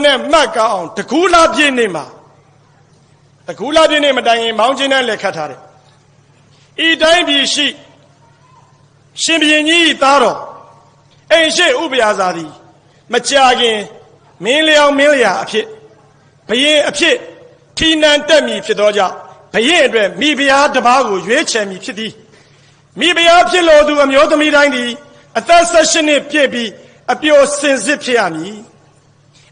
နဲ့မှတ်ကောင်းတကူလာပြည့်နေမှာတကူလာပြည့်နေမတိုင်ရင်မောင်းချင်းနဲ့လက်ခတ်ထားတယ်ဤတိုင်းပြည်ရှိရှင်ဘုရင်ကြီးသားတော်အိမ်ရှိဥပရာဇာသည်မကြာခင်မင်းလျောင်မင်းလျာအဖြစ်ဘုရင်အဖြစ်ထီနန်တက်မည်ဖြစ်သောကြောင့်ဘုရင်အတွက်မိဖုရားတစ်ပါးကိုရွေးချယ်မည်ဖြစ်သည်မိဖုရားဖြစ်လို့သူအမျိုးသမီးတိုင်းသည်အသက်18နှစ်ပြည့်ပြီးအပျော်စင်စစ်ဖြစ်ရမည်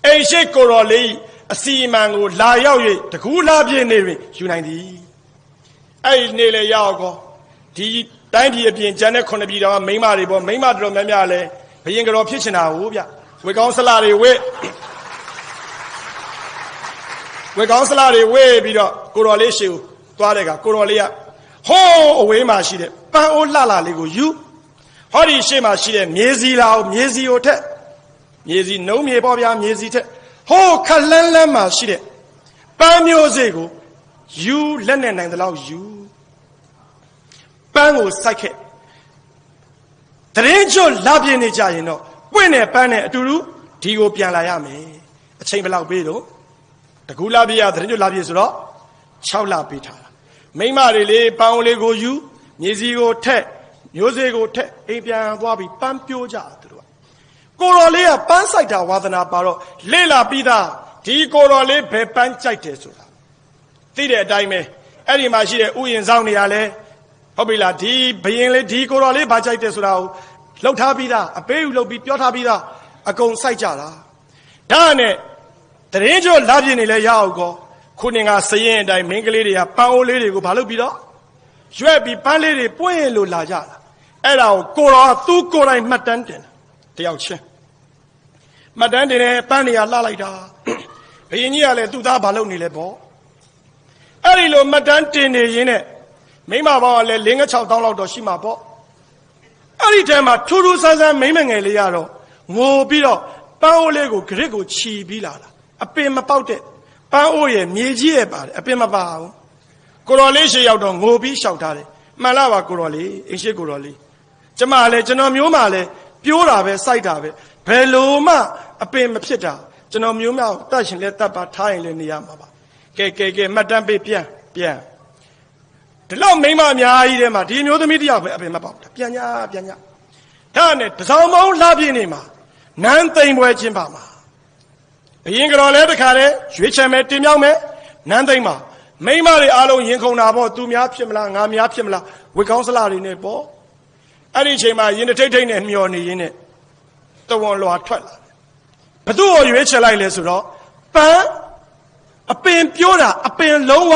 အိမ်ရှိကိုတော်လေးအစီအမံကိုလာရောက်၍တကူလာပြည့်နေတွင်ယူနိုင်သည်အဲ့ဒီနေ့လေရောက်ကောဒီတိုင်းပြည်အပြင်ကျန်တဲ့9ပြည်တော်ကမိန်းမတွေပေါ့မိန်းမတော်များများလဲဘယင်ကြော်ဖြစ်ချင်တာဟုတ်ဗျဝေကောင်းစလာတွေဝေကောင်းစလာတွေဝေပြီးတော့ကိုတော်လေးရှေကိုသွားတဲ့ကကိုတော်လေးကဟိုးအဝေးမှာရှိတဲ့ပန်းအိုးလှလှလေးကိုယူဟောဒီရှေ့မှာရှိတဲ့မြေစီလာကိုမြေစီကိုထက်မြေစီနှုံးမြေပေါ့ဗျာမြေစီထက်ဟိုးခလန်းလန်းမှာရှိတဲ့ပန်းမျိုးစေ့ကိုယူလက်နဲ့နိုင်တဲ့လောက်ယူပန်းကိုစိုက်ခဲ့တရင်ကျွတ်လာပြင်းနေကြရင်တော့ပွင့်နဲ့ပန်းနဲ့အတူတူဒီကိုပြန်လာရမယ်အချိန်ဘယ်လောက်ပေးတော့တကူလာပြရတရင်ကျွတ်လာပြဆိုတော့6လပေးထားတာမိမတွေလေးပန်းလေးကိုယူမြေစီကိုထက်မျိုးစေ့ကိုထက်အိမ်ပြန်သွားပြီးပန်းပြိုးကြသူတို့ကိုတော်လေးကပန်းစိုက်တာဝါသနာပါတော့လေ့လာပြီးသားဒီကိုတော်လေးဘယ်ပန်းကြိုက်တယ်ဆိုတာသိတဲ့အတိုင်းပဲအဲ့ဒီမှာရှိတဲ့ဥယျာဉ်ဆောင်နေရလဲဟုတ်ပြီလားဒီဘယင်လေးဒီကိုတော်လေးဘာကြိုက်တယ်ဆိုတာကိုလှုပ်ထားပြီးသားအပေးယူလှုပ်ပြီးပြောထားပြီးသားအကုန်စိုက်ကြတာဒါနဲ့တရင်ကျော်လာပြင်းနေလဲရအောင်ကောခုနကစရင်အတိုင်းမင်းကလေးတွေကပန်းအိုးလေးတွေကိုဘာလုပ်ပြီးတော့ရွက်ပြီးပန်းလေးတွေပွင့်လို့လာကြတာအဲ့ဒါကိုတော်သူ့ကိုယ်တိုင်မှတ်တမ်းတင်တာတယောက်ချင်းမှတ်တမ်းတင်တယ်ပန်းတွေကလှလိုက်တာဘယင်ကြီးကလည်းသူ့သားဘာလုပ်နေလဲပေါ့အဲ့ဒီလိုမှတ်တမ်းတင်နေရင်းနဲ့မိမပေါင်းကလည်း5-6တောင်းလောက်တော့ရှိမှာပေါ့အဲ့ဒီတည်းမှာထူးထူးဆန်းဆန်းမိမငယ်လေးကတော့ငိုပြီးတော့ပန်းအိုးလေးကိုဂရစ်ကိုခြီပြီးလာတာအပင်မပေါက်တဲ့ပန်းအိုးရဲ့မြေကြီးရဲ့ပါတယ်အပင်မပါဘူးကိုတော်လေးရှေ့ရောက်တော့ငိုပြီးလျှောက်ထားတယ်မှန်လားပါကိုတော်လေးအင်းရှိကိုတော်လေးကျမလည်းကျွန်တော်မျိုးမှလည်းပြိုးတာပဲစိုက်တာပဲဘယ်လိုမှအပင်မဖြစ်တာကျွန်တော်မျိုးမှတတ်ရှင်လဲတတ်ပါထားရင်လည်းနေရမှာပါကဲမှတ်တမ်းပေးပြန်ဒီလောက်မိမအများကြီးထဲမှာဒီမျိုးသမီးတယောက်ပဲအပင်မပေါက်တာပြန်ညဒါနဲ့တစောင်းမောင်းလှပြင်းနေမှာနန်းသိမ့်ပွဲချင်းပါမှာဘယင်ကြော်လဲတခါတည်းရွေးချယ်မယ်တင်မြောက်မယ်နန်းသိမ့်မှာမိမတွေအားလုံးရင်ခုန်တာပေါ့သူများဖြစ်မလားငါများဖြစ်မလားဝေကောင်းစလာတွေနဲ့ပေါ့အဲ့ဒီအချိန်မှာရင်ထိတ်နဲ့မျောနေရင်းနဲ့တဝန်လွာထွက်လာဘသူ့ကိုရွေးချယ်လိုက်လဲဆိုတော့ပန်းအပင်ပြိုးတာအပင်လုံးဝ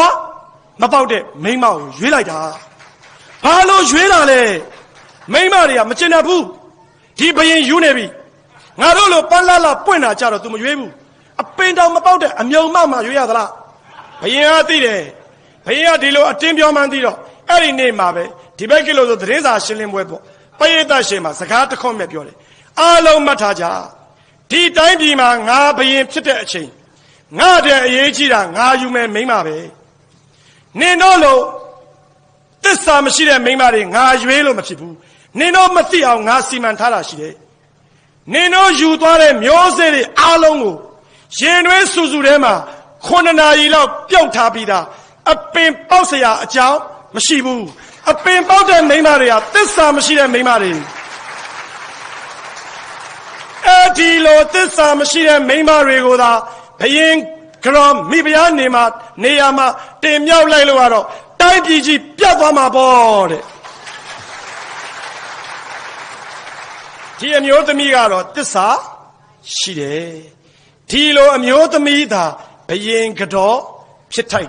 မပေါက်တဲ့မိန်းမကိုရွေးလိုက်တာဘာလို့ရွေးတာလဲမိန်းမတွေကမကျင်တတ်ဘူးဒီဘယင်ယူနေပြီငါတို့လိုပန်းလာပွင့်တာကြတော့ तू မရွေးဘူးအပင်တောင်မပေါက်တဲ့အမြုံမှရွေးရသလားဘယင်ကသိတယ်ဘယင်ကဒီလိုအတင်းပြောမှန်းသိတော့အဲ့ဒီနေ့မှာပဲဒီဘက်ကလို့ဆိုသတင်းစာရှင်းလင်းပွဲပေါ့ပရိသတ်ရှင်မှာစကားတစ်ခွန်းပဲပြောတယ်အားလုံးမှတ်ထားကြဒီတိုင်းပြည်မှာငါဘယင်ဖြစ်တဲ့အချိန်ငါတဲ့အရေးကြီးတာငါယူမယ်မိန်းမပဲနင်တို့လိုသစ္စာမရှိတဲ့မိန်းမတွေငါရွေးလို့မဖြစ်ဘူးနင်တို့မသိအောင်ငါစီမံထားတာရှိတယ်နင်တို့ယူသွားတဲ့မျိုးစေ့တွေအားလုံးကိုရင်တွင်းစူထဲမှာ9 နာရီလောက်ပြုတ်ထားပြီးသားအပင်ပေါက်เสียအကြောင်းမရှိဘူးအပင်ပေါက်တဲ့မိန်းမတွေကသစ္စာမရှိတဲ့မိန်းမတွေအဲ့ဒီလိုသစ္စာမရှိတဲ့မိန်းမတွေကိုသာဘယင်ကြော်မိဖုရားနေရာမှာတင်မြောက်လိုက်လို့ကတော့တိုင်းပြည်ကြီးပြတ်သွားမှာပေါ့တဲ့ဒီအမျိုးသမီးကတော့သစ္စာရှိတယ်ဒီလိုအမျိုးသမီးသာဘယင်ကြော်ဖြစ်ထိုက်